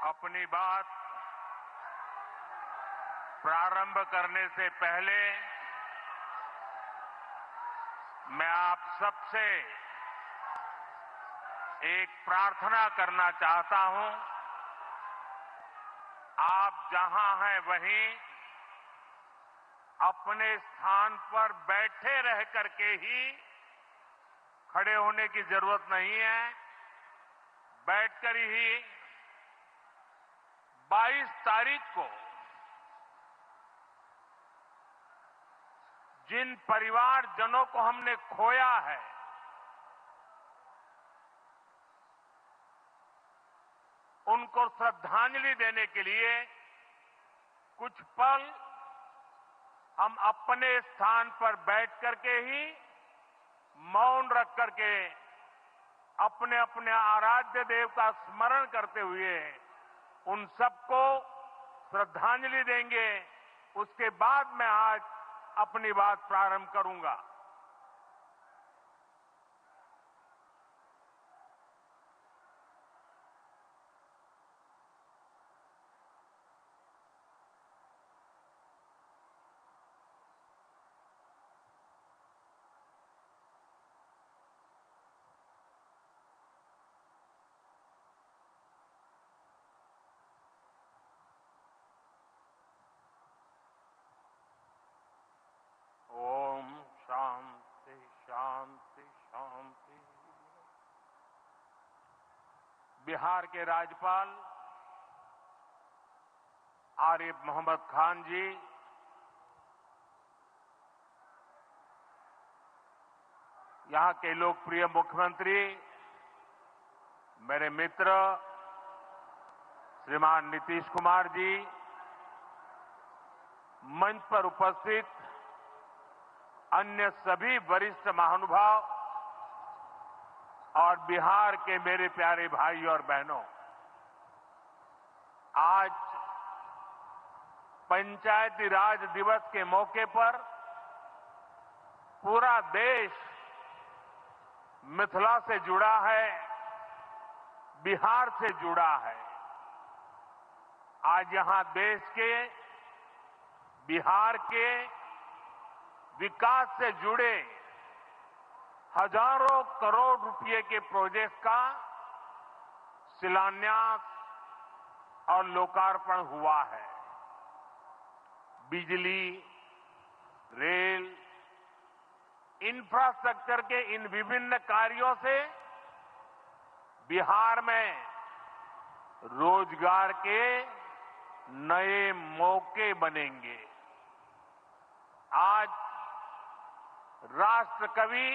अपनी बात प्रारंभ करने से पहले मैं आप सबसे एक प्रार्थना करना चाहता हूं। आप जहां हैं वहीं अपने स्थान पर बैठे रह करके ही, खड़े होने की जरूरत नहीं है, बैठकर ही 22 तारीख को जिन परिवारजनों को हमने खोया है, उनको श्रद्धांजलि देने के लिए कुछ पल हम अपने स्थान पर बैठ करके ही मौन रख करके अपने अपने आराध्य देव का स्मरण करते हुए उन सबको श्रद्धांजलि देंगे। उसके बाद मैं आज अपनी बात प्रारंभ करूंगा। ओम शांति शांति शांति। बिहार के राज्यपाल आरिफ मोहम्मद खान जी, यहां के लोकप्रिय मुख्यमंत्री मेरे मित्र श्रीमान नीतीश कुमार जी, मंच पर उपस्थित अन्य सभी वरिष्ठ महानुभाव और बिहार के मेरे प्यारे भाई और बहनों, आज पंचायती राज दिवस के मौके पर पूरा देश मिथिला से जुड़ा है, बिहार से जुड़ा है। आज यहां देश के, बिहार के विकास से जुड़े हजारों करोड़ रुपए के प्रोजेक्ट का शिलान्यास और लोकार्पण हुआ है। बिजली, रेल, इंफ्रास्ट्रक्चर के इन विभिन्न कार्यों से बिहार में रोजगार के नए मौके बनेंगे। आज राष्ट्र कवि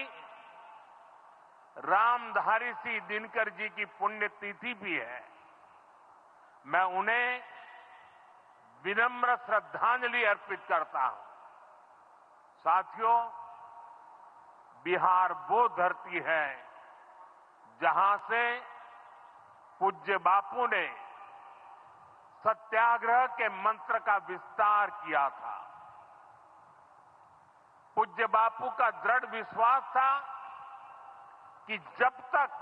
रामधारी सिंह दिनकर जी की पुण्यतिथि भी है। मैं उन्हें विनम्र श्रद्धांजलि अर्पित करता हूं। साथियों, बिहार वो धरती है जहां से पूज्य बापू ने सत्याग्रह के मंत्र का विस्तार किया था। पूज्य बापू का दृढ़ विश्वास था कि जब तक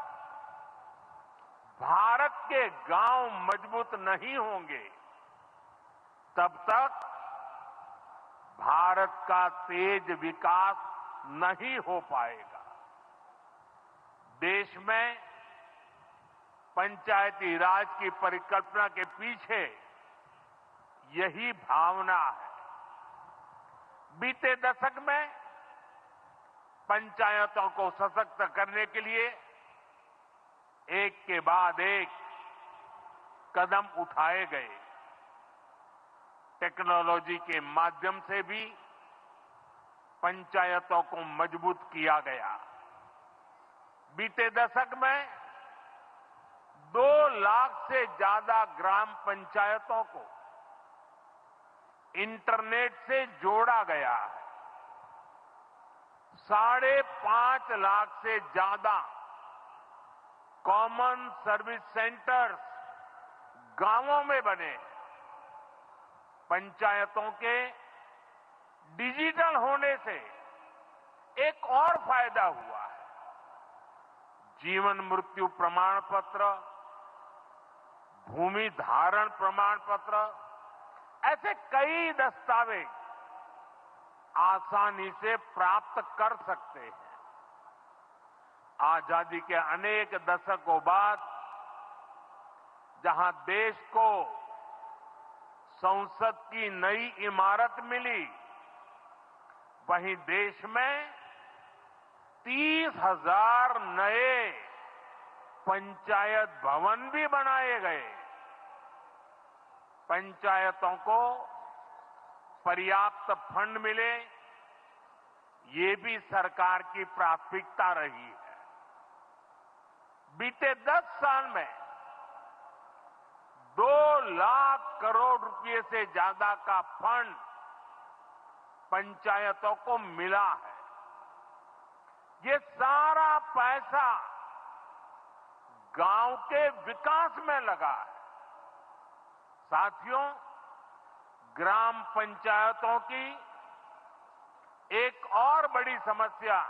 भारत के गांव मजबूत नहीं होंगे, तब तक भारत का तेज विकास नहीं हो पाएगा। देश में पंचायती राज की परिकल्पना के पीछे यही भावना है। बीते दशक में पंचायतों को सशक्त करने के लिए एक के बाद एक कदम उठाए गए। टेक्नोलॉजी के माध्यम से भी पंचायतों को मजबूत किया गया। बीते दशक में 2 लाख से ज्यादा ग्राम पंचायतों को इंटरनेट से जोड़ा गया है। 5.5 लाख से ज्यादा कॉमन सर्विस सेंटर्स गांवों में बने। पंचायतों के डिजिटल होने से एक और फायदा हुआ है। जीवन मृत्यु प्रमाण पत्र, भूमि धारण प्रमाण पत्र, ऐसे कई दस्तावेज आसानी से प्राप्त कर सकते हैं। आजादी के अनेक दशकों बाद जहां देश को संसद की नई इमारत मिली, वहीं देश में 30,000 नए पंचायत भवन भी बनाए गए। पंचायतों को पर्याप्त फंड मिले, ये भी सरकार की प्राथमिकता रही है। बीते 10 साल में 2 लाख करोड़ रुपए से ज्यादा का फंड पंचायतों को मिला है। ये सारा पैसा गांव के विकास में लगा है। साथियों, ग्राम पंचायतों की एक और बड़ी समस्या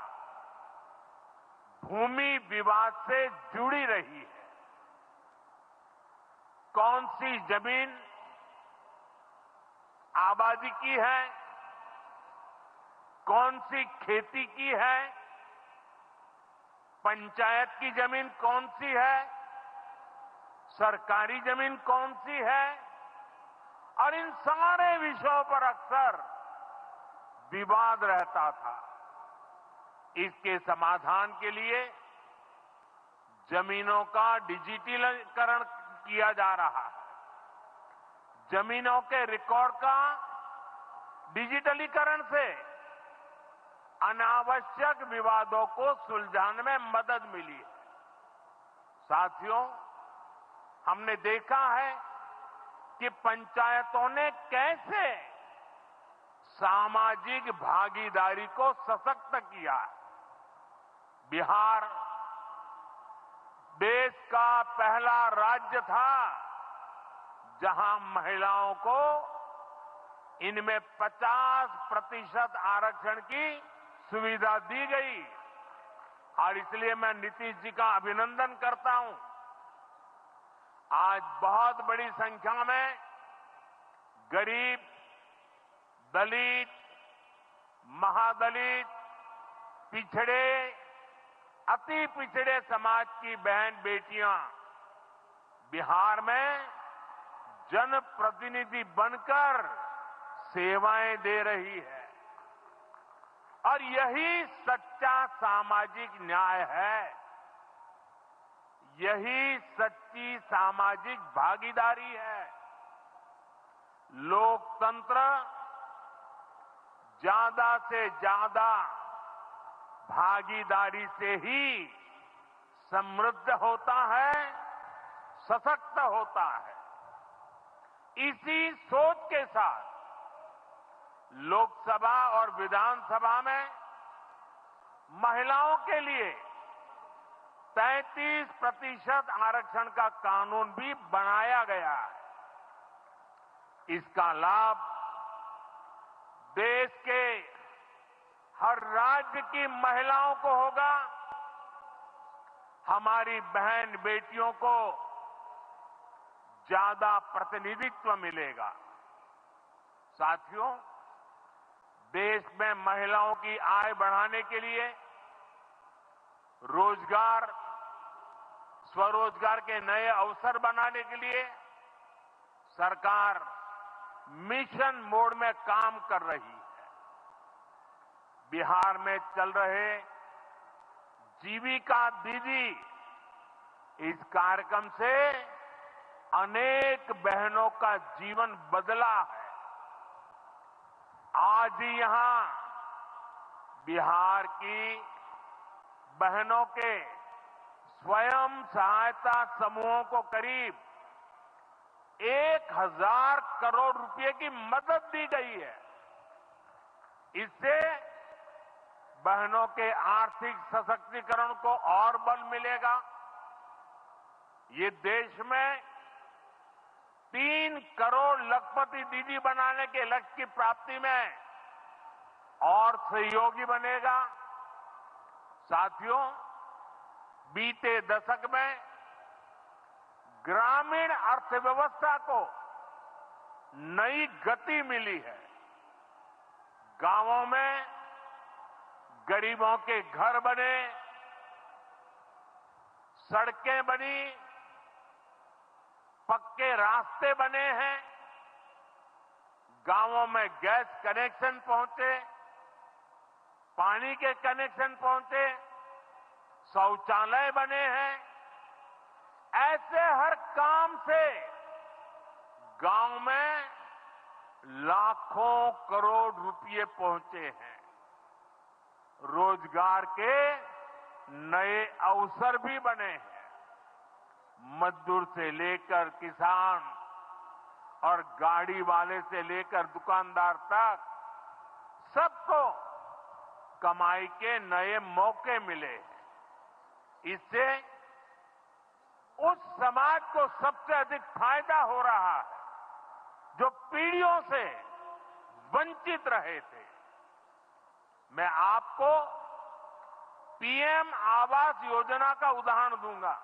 भूमि विवाद से जुड़ी रही है। कौन सी जमीन आबादी की है, कौन सी खेती की है, पंचायत की जमीन कौन सी है, सरकारी जमीन कौन सी है, और इन सारे विषयों पर अक्सर विवाद रहता था। इसके समाधान के लिए जमीनों का डिजिटलीकरण किया जा रहा है। जमीनों के रिकॉर्ड का डिजिटलीकरण से अनावश्यक विवादों को सुलझाने में मदद मिली है। साथियों, हमने देखा है कि पंचायतों ने कैसे सामाजिक भागीदारी को सशक्त किया। बिहार देश का पहला राज्य था जहां महिलाओं को इनमें 50% आरक्षण की सुविधा दी गई, और इसलिए मैं नीतीश जी का अभिनंदन करता हूं। आज बहुत बड़ी संख्या में गरीब, दलित, महादलित, पिछड़े, अति पिछड़े समाज की बहन बेटियां बिहार में जनप्रतिनिधि बनकर सेवाएं दे रही है, और यही सच्चा सामाजिक न्याय है। यही सच्ची सामाजिक भागीदारी है। लोकतंत्र ज्यादा से ज्यादा भागीदारी से ही समृद्ध होता है, सशक्त होता है। इसी सोच के साथ लोकसभा और विधानसभा में महिलाओं के लिए 33% आरक्षण का कानून भी बनाया गया है। इसका लाभ देश के हर राज्य की महिलाओं को होगा। हमारी बहन बेटियों को ज्यादा प्रतिनिधित्व मिलेगा। साथियों, देश में महिलाओं की आय बढ़ाने के लिए रोजगार, स्वरोजगार के नए अवसर बनाने के लिए सरकार मिशन मोड में काम कर रही है। बिहार में चल रहे जीविका दीदी इस कार्यक्रम से अनेक बहनों का जीवन बदला है। आज ही यहां बिहार की बहनों के स्वयं सहायता समूहों को करीब 1,000 करोड़ रुपए की मदद दी गई है। इससे बहनों के आर्थिक सशक्तिकरण को और बल मिलेगा। ये देश में 3 करोड़ लखपति दीदी बनाने के लक्ष्य की प्राप्ति में और सहयोगी बनेगा। साथियों, बीते दशक में ग्रामीण अर्थव्यवस्था को नई गति मिली है। गांवों में गरीबों के घर बने, सड़कें बनी, पक्के रास्ते बने हैं, गांवों में गैस कनेक्शन पहुंचे, पानी के कनेक्शन पहुंचे, शौचालय बने हैं। ऐसे हर काम से गांव में लाखों करोड़ रुपए पहुंचे हैं। रोजगार के नए अवसर भी बने हैं। मजदूर से लेकर किसान और गाड़ी वाले से लेकर दुकानदार तक सबको कमाई के नए मौके मिले हैं। इससे उस समाज को सबसे अधिक फायदा हो रहा है जो पीढ़ियों से वंचित रहे थे। मैं आपको पीएम आवास योजना का उदाहरण दूंगा।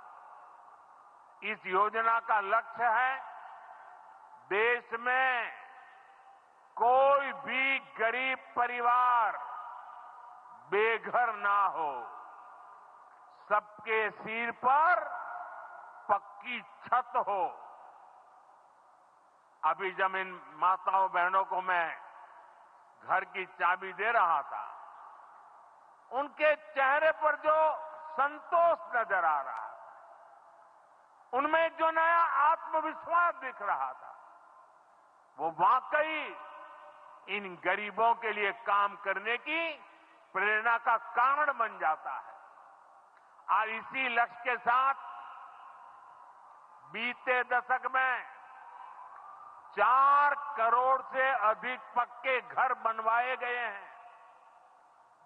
इस योजना का लक्ष्य है देश में कोई भी गरीब परिवार बेघर ना हो, सबके सिर पर पक्की छत हो। अभी जब इन माताओं बहनों को मैं घर की चाबी दे रहा था, उनके चेहरे पर जो संतोष नजर आ रहा था, उनमें जो नया आत्मविश्वास दिख रहा था, वो वाकई इन गरीबों के लिए काम करने की प्रेरणा का कारण बन जाता है। और इसी लक्ष्य के साथ बीते दशक में 4 करोड़ से अधिक पक्के घर बनवाए गए हैं।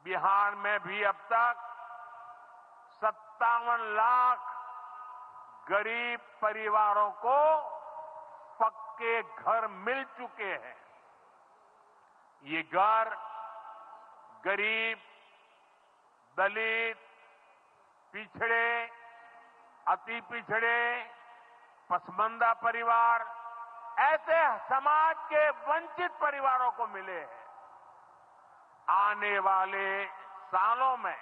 बिहार में भी अब तक 57 लाख गरीब परिवारों को पक्के घर मिल चुके हैं। ये घर गरीब, दलित, पिछड़े, अति पिछड़े, पसमानदा परिवार, ऐसे समाज के वंचित परिवारों को मिले हैं। आने वाले सालों में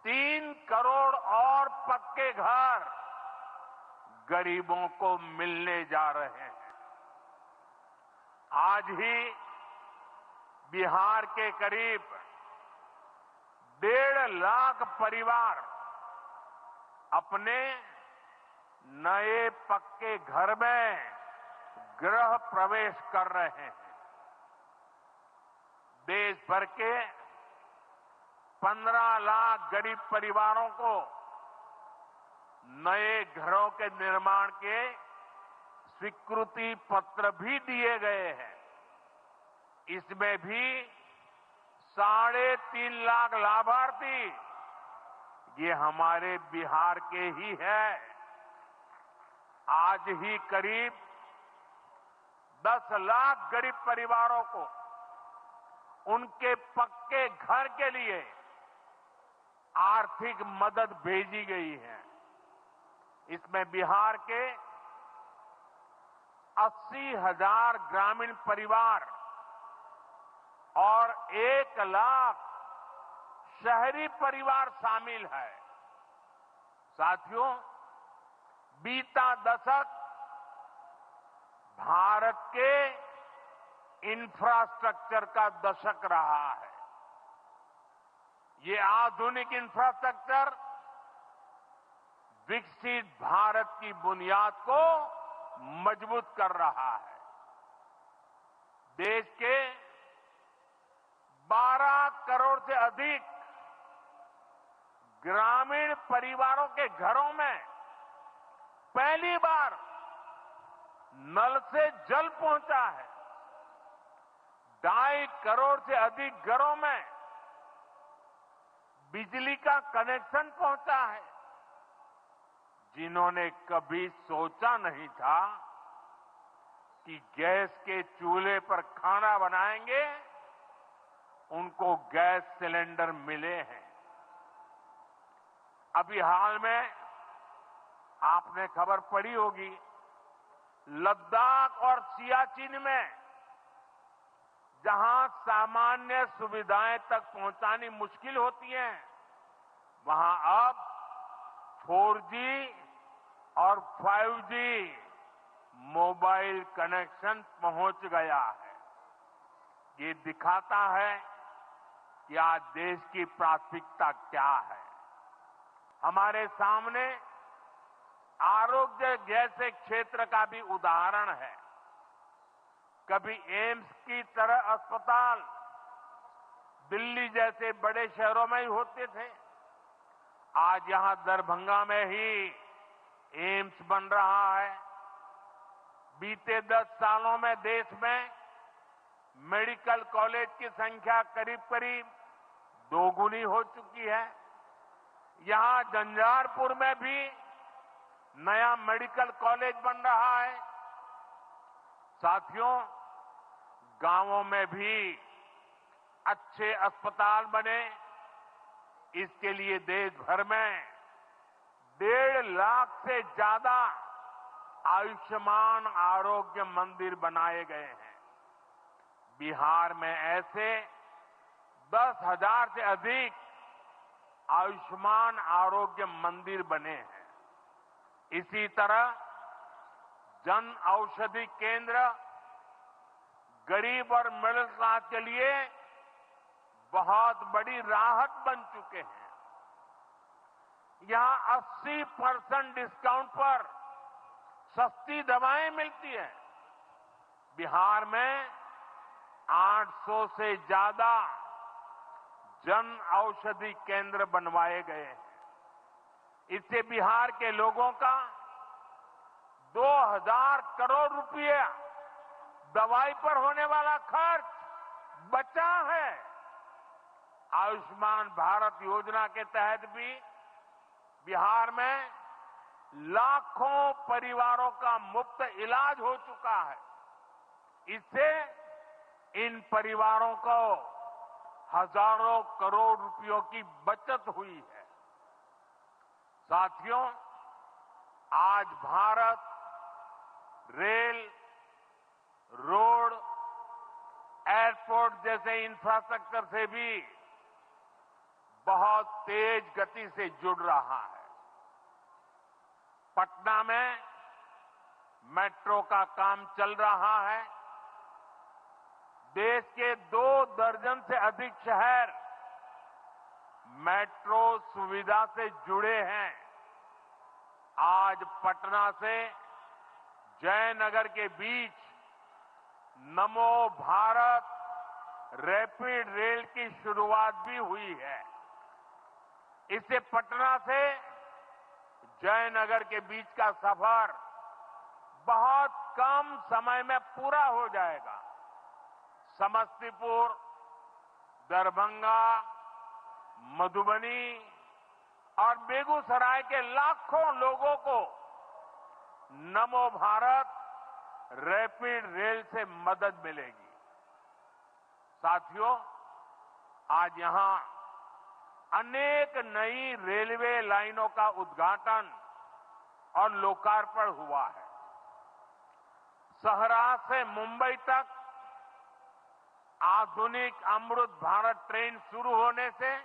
3 करोड़ और पक्के घर गरीबों को मिलने जा रहे हैं। आज ही बिहार के करीब 1.5 लाख परिवार अपने नए पक्के घर में गृह प्रवेश कर रहे हैं। देश भर के 15 लाख गरीब परिवारों को नए घरों के निर्माण के स्वीकृति पत्र भी दिए गए हैं। इसमें भी 3.5 लाख लाभार्थी ये हमारे बिहार के ही है। आज ही करीब 10 लाख गरीब परिवारों को उनके पक्के घर के लिए आर्थिक मदद भेजी गई है। इसमें बिहार के 80,000 ग्रामीण परिवार और 1 लाख शहरी परिवार शामिल है। साथियों, बीता दशक भारत के इंफ्रास्ट्रक्चर का दशक रहा है। ये आधुनिक इंफ्रास्ट्रक्चर विकसित भारत की बुनियाद को मजबूत कर रहा है। देश के 12 करोड़ से अधिक ग्रामीण परिवारों के घरों में पहली बार नल से जल पहुंचा है। 2.5 करोड़ से अधिक घरों में बिजली का कनेक्शन पहुंचा है। जिन्होंने कभी सोचा नहीं था कि गैस के चूल्हे पर खाना बनाएंगे, उनको गैस सिलेंडर मिले हैं। अभी हाल में आपने खबर पढ़ी होगी, लद्दाख और सियाचिन में जहां सामान्य सुविधाएं तक पहुंचानी मुश्किल होती हैं, वहां अब 4G और 5G मोबाइल कनेक्शन पहुंच गया है। ये दिखाता है कि आज देश की प्राथमिकता क्या है। हमारे सामने आरोग्य जैसे क्षेत्र का भी उदाहरण है। कभी एम्स की तरह अस्पताल दिल्ली जैसे बड़े शहरों में ही होते थे, आज यहां दरभंगा में ही एम्स बन रहा है। बीते 10 सालों में देश में मेडिकल कॉलेज की संख्या करीब करीब दोगुनी हो चुकी है। यहां झंझारपुर में भी नया मेडिकल कॉलेज बन रहा है। साथियों, गांवों में भी अच्छे अस्पताल बने, इसके लिए देश भर में 1.5 लाख से ज्यादा आयुष्मान आरोग्य मंदिर बनाए गए हैं। बिहार में ऐसे 10,000 से अधिक आयुष्मान आरोग्य मंदिर बने हैं। इसी तरह जन औषधि केंद्र गरीब और मिडिल क्लास के लिए बहुत बड़ी राहत बन चुके हैं। यहां 80% डिस्काउंट पर सस्ती दवाएं मिलती हैं। बिहार में 800 से ज्यादा जन औषधि केंद्र बनवाए गए हैं। इससे बिहार के लोगों का 2,000 करोड़ रुपया दवाई पर होने वाला खर्च बचा है। आयुष्मान भारत योजना के तहत भी बिहार में लाखों परिवारों का मुफ्त इलाज हो चुका है। इससे इन परिवारों को हजारों करोड़ रुपयों की बचत हुई है। साथियों, आज भारत रेल, रोड, एयरपोर्ट जैसे इंफ्रास्ट्रक्चर से भी बहुत तेज गति से जुड़ रहा है। पटना में मेट्रो का काम चल रहा है। देश के 2 दर्जन से अधिक शहर मेट्रो सुविधा से जुड़े हैं। आज पटना से जयनगर के बीच नमो भारत रैपिड रेल की शुरुआत भी हुई है। इससे पटना से जयनगर के बीच का सफर बहुत कम समय में पूरा हो जाएगा। समस्तीपुर, दरभंगा, मधुबनी और बेगूसराय के लाखों लोगों को नमो भारत रैपिड रेल से मदद मिलेगी। साथियों, आज यहां अनेक नई रेलवे लाइनों का उद्घाटन और लोकार्पण हुआ है। सहरा से मुंबई तक आधुनिक अमृत भारत ट्रेन शुरू होने से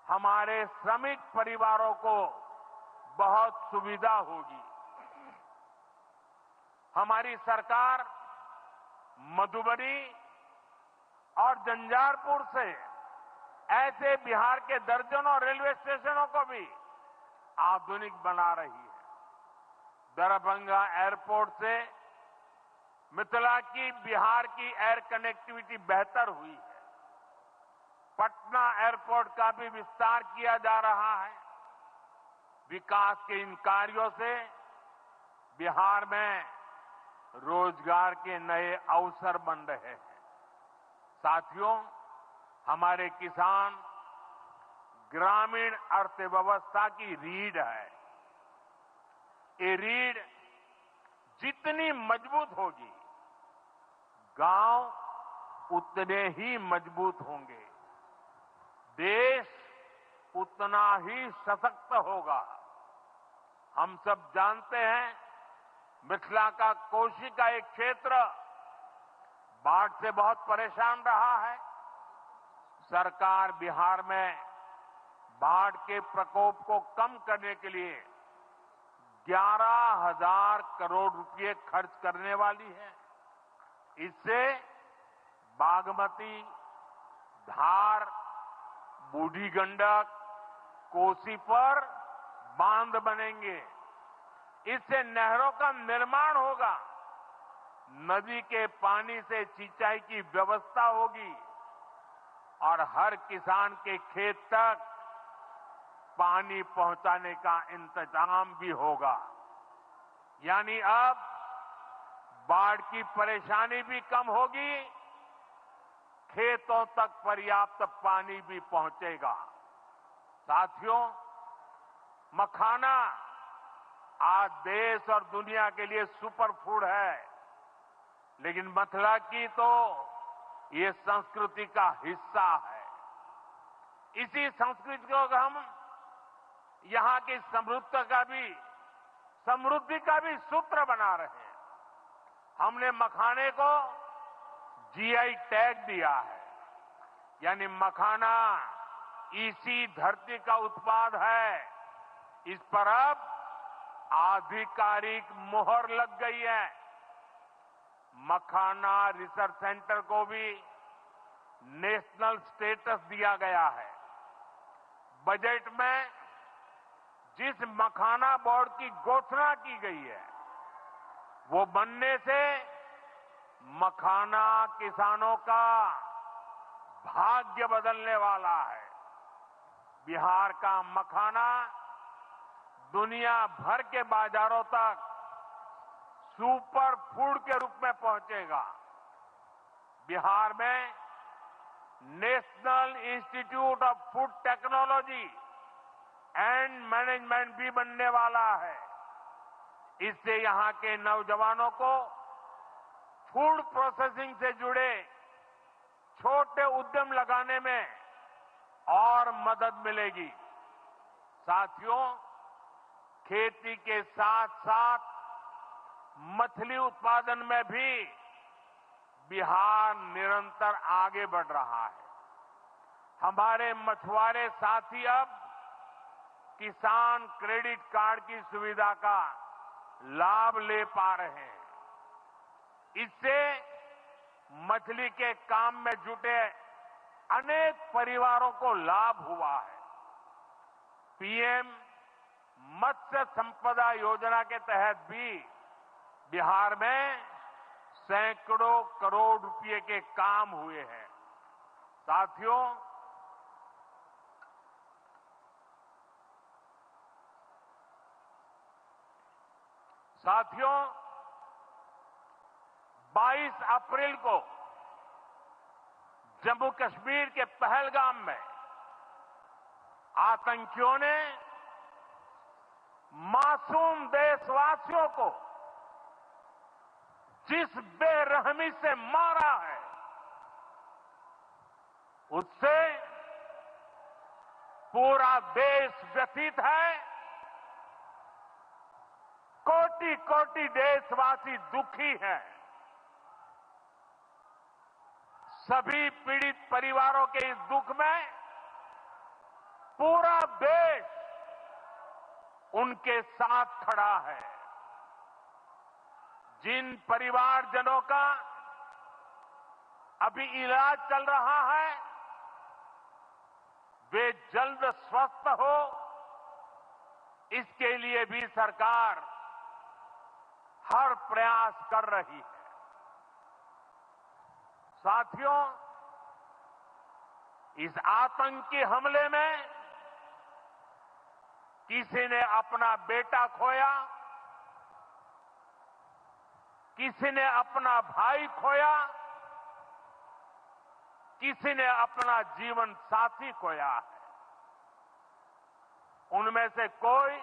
हमारे श्रमिक परिवारों को बहुत सुविधा होगी। हमारी सरकार मधुबनी और झंझारपुर से ऐसे बिहार के दर्जनों रेलवे स्टेशनों को भी आधुनिक बना रही है। दरभंगा एयरपोर्ट से मिथिला की बिहार की एयर कनेक्टिविटी बेहतर हुई है। पटना एयरपोर्ट का भी विस्तार किया जा रहा है। विकास के इन कार्यों से बिहार में रोजगार के नए अवसर बन रहे हैं। साथियों, हमारे किसान ग्रामीण अर्थव्यवस्था की रीढ़ है। ये रीढ़ जितनी मजबूत होगी, गांव उतने ही मजबूत होंगे, देश उतना ही सशक्त होगा। हम सब जानते हैं मिथिला का कोशी का एक क्षेत्र बाढ़ से बहुत परेशान रहा है। सरकार बिहार में बाढ़ के प्रकोप को कम करने के लिए 11,000 करोड़ रुपए खर्च करने वाली है। इससे बागमती, धार, बूढ़ी गंडक, कोसी पर बांध बनेंगे। इससे नहरों का निर्माण होगा, नदी के पानी से सिंचाई की व्यवस्था होगी और हर किसान के खेत तक पानी पहुंचाने का इंतजाम भी होगा। यानी अब बाढ़ की परेशानी भी कम होगी, खेतों तक पर्याप्त पानी भी पहुंचेगा। साथियों, मखाना आज देश और दुनिया के लिए सुपर फूड है, लेकिन मिथिला की तो ये संस्कृति का हिस्सा है। इसी संस्कृति को हम यहां की समृद्धि का भी सूत्र बना रहे हैं। हमने मखाने को जीआई टैग दिया है, यानी मखाना इसी धरती का उत्पाद है। इस पर अब आधिकारिक मोहर लग गई है। मखाना रिसर्च सेंटर को भी नेशनल स्टेटस दिया गया है। बजट में जिस मखाना बोर्ड की घोषणा की गई है, वो बनने से मखाना किसानों का भाग्य बदलने वाला है। बिहार का मखाना दुनिया भर के बाजारों तक सुपर फूड के रूप में पहुंचेगा। बिहार में national institute of food technology and management भी बनने वाला है। इससे यहां के नौजवानों को फूड प्रोसेसिंग से जुड़े छोटे उद्यम लगाने में और मदद मिलेगी। साथियों, खेती के साथ साथ मछली उत्पादन में भी बिहार निरंतर आगे बढ़ रहा है। हमारे मछुआरे साथी अब किसान क्रेडिट कार्ड की सुविधा का लाभ ले पा रहे हैं। इससे मछली के काम में जुटे अनेक परिवारों को लाभ हुआ है। पीएम मत्स्य संपदा योजना के तहत भी बिहार में सैकड़ों करोड़ रुपए के काम हुए हैं। साथियों, साथियों 22 अप्रैल को जम्मू कश्मीर के पहलगाम में आतंकियों ने मासूम देशवासियों को जिस बेरहमी से मारा है, उससे पूरा देश व्यथित है। कोटि कोटि देशवासी दुखी हैं। सभी पीड़ित परिवारों के इस दुख में पूरा देश उनके साथ खड़ा है। जिन परिवारजनों का अभी इलाज चल रहा है, वे जल्द स्वस्थ हो, इसके लिए भी सरकार हर प्रयास कर रही है। साथियों, इस आतंकी हमले में किसी ने अपना बेटा खोया, किसी ने अपना भाई खोया, किसी ने अपना जीवन साथी खोया है। उनमें से कोई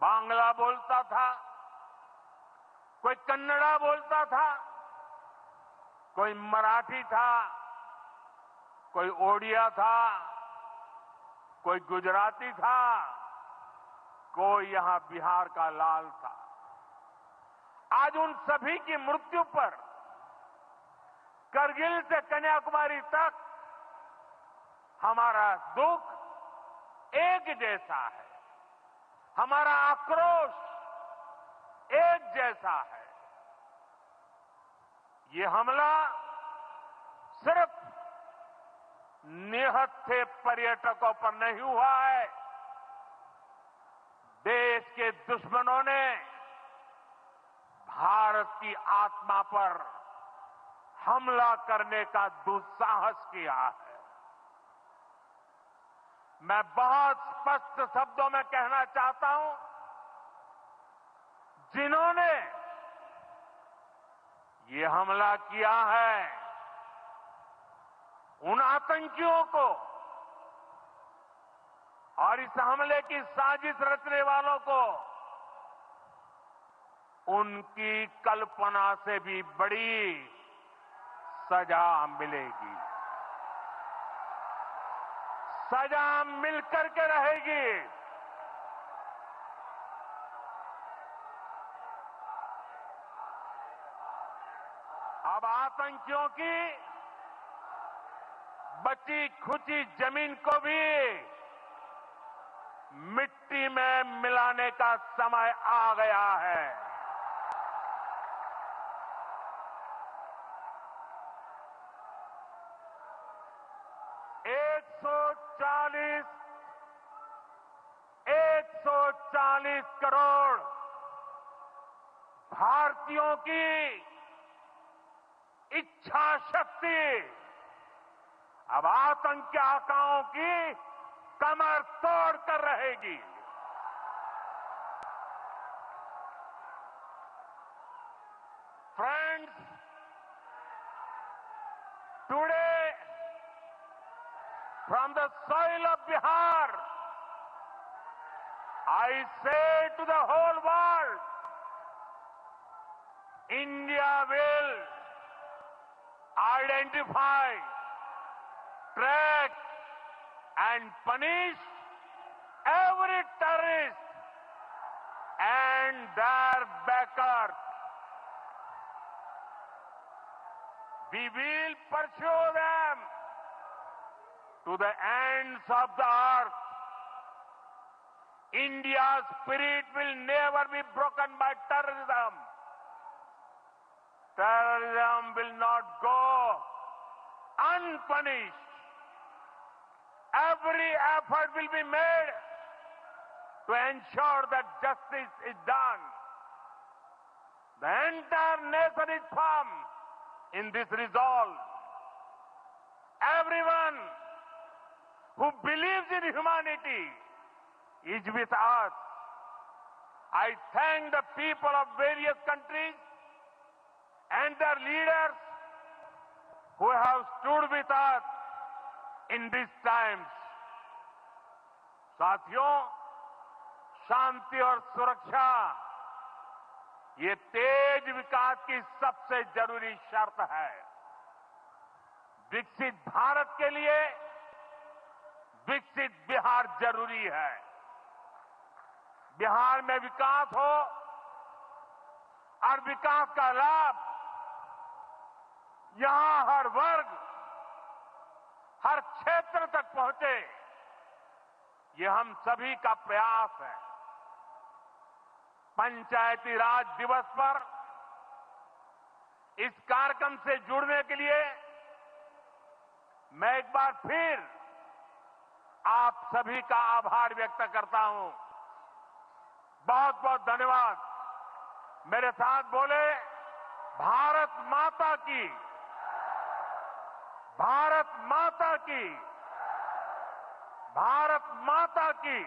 बांग्ला बोलता था, कोई कन्नड़ा बोलता था, कोई मराठी था, कोई ओडिया था, कोई गुजराती था, कोई यहां बिहार का लाल था। आज उन सभी की मृत्यु पर करगिल से कन्याकुमारी तक हमारा दुख एक जैसा है, हमारा आक्रोश एक जैसा है। ये हमला सिर्फ निहत्थे पर्यटकों पर नहीं हुआ है, देश के दुश्मनों ने भारत की आत्मा पर हमला करने का दुस्साहस किया है। मैं बहुत स्पष्ट शब्दों में कहना चाहता हूं, जिन्होंने ये हमला किया है, उन आतंकियों को और इस हमले की साजिश रचने वालों को उनकी कल्पना से भी बड़ी सजा मिलेगी, सजा मिलकर के रहेगी। अब आतंकियों की बची खुची जमीन को भी मिट्टी में मिलाने का समय आ गया है। एक सौ चालीस करोड़ भारतीयों की इच्छा शक्ति अब आतंकी आकाओं की कमर तोड़ कर रहेगी। Friends, today from the soil of Bihar, I say to the whole world, India will identify, track and punish every terrorist and their backers. We will pursue them to the ends of the earth. India's spirit will never be broken by terrorism. Terrorism will not go unpunished. Every effort will be made to ensure that justice is done. The entire nation is firm in this resolve. Everyone who believes in humanity is with us. I thank the people of various countries and their leaders who have stood with us in these times. साथियों, शांति और सुरक्षा ये तेज विकास की सबसे जरूरी शर्त है। विकसित भारत के लिए विकसित बिहार जरूरी है। बिहार में विकास हो और विकास का लाभ यहां हर वर्ग, हर क्षेत्र तक पहुंचे, ये हम सभी का प्रयास है। पंचायती राज दिवस पर इस कार्यक्रम से जुड़ने के लिए मैं एक बार फिर आप सभी का आभार व्यक्त करता हूं। बहुत बहुत धन्यवाद। मेरे साथ बोले, भारत माता की, भारत माता की, भारत माता की।